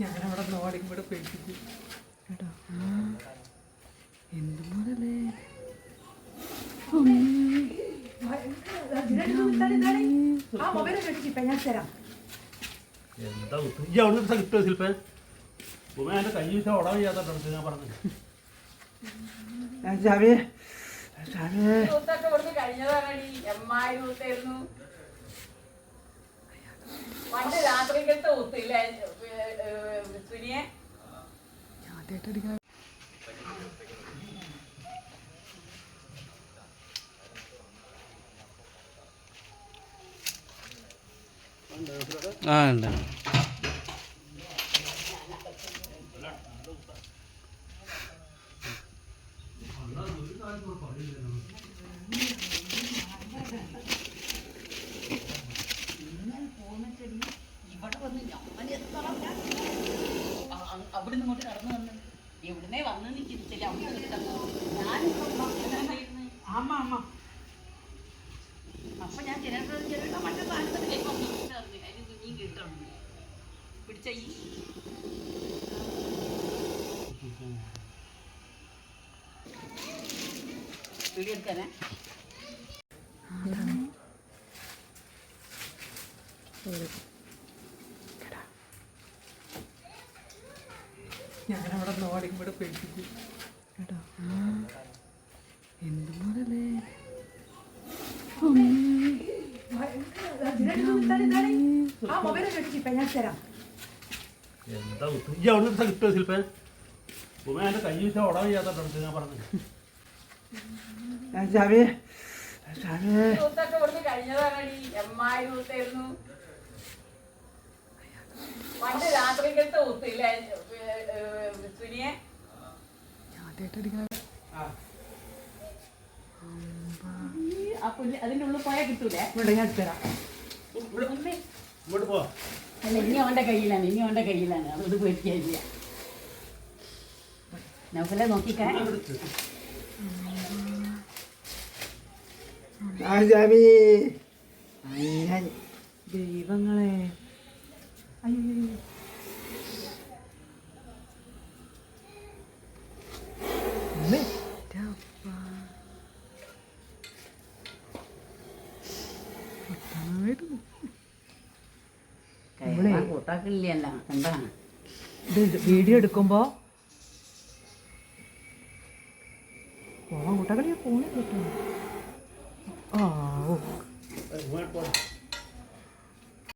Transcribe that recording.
ഞാനവിടെ നോടി ഇവിടെ പേടിപ്പിച്ചു കേട്ടോ. എന്തുപോലല്ലേ എന്താ ഈ അവിടെ നിന്ന് കിട്ടുമോ ശില്പേ? എൻ്റെ കൈ വെച്ചാൽ ഓടാൻ ചെയ്യാത്ത ഞാൻ പറഞ്ഞു. രാത്രിക്കത്തെ ഊത്തില്ല സുനിയെ ഉണ്ട്. ഇവിടെ വന്ന് ഞാൻ അവിടെ നിന്ന് ഇങ്ങോട്ട് കടന്നു വന്ന് എവിടുന്നേ വന്ന് നിൽക്കില്ല അപ്പൊ ഞാൻ ചിരട്ട മറ്റേ സാധനത്തിലേക്ക് അതിന് നീ കിട്ടണം പിടിച്ച ഈ വീഡിയോ എടുക്കാനേ ഞാനവിടെ നോടി ഇവിടെ പേടിപ്പിച്ചു കേട്ടോ. എന്തുപോലല്ലേ എന്താ ഈ അവിടെ നിന്ന് കിട്ടുമോ ശില്പേ? എൻ്റെ കൈ വെച്ചാൽ ഓടാൻ ചെയ്യാത്ത ഞാൻ പറഞ്ഞു. പണ്ട് രാത്രിക്കത്തെ ഊത്തില്ല സുനിയെ അതിന്റെ ഉള്ളിൽ പോയാൽ കിട്ടൂലേ? ഇങ്ങോട്ട് പോ. അല്ല ഇനി അവന്റെ കയ്യിലാണ് അതോട് പേടിക്കാനില്ല. നൗഫലെ നോക്കിക്കാൻ ദൈവങ്ങളെ കൂട്ടാക്കില്ലല്ലോ എന്താണ് ഇത് വീഡിയോ എടുക്കുമ്പോ കൂട്ടാക്കളിയാ ഫോണിൽ കേട്ടോ. ആ ഓ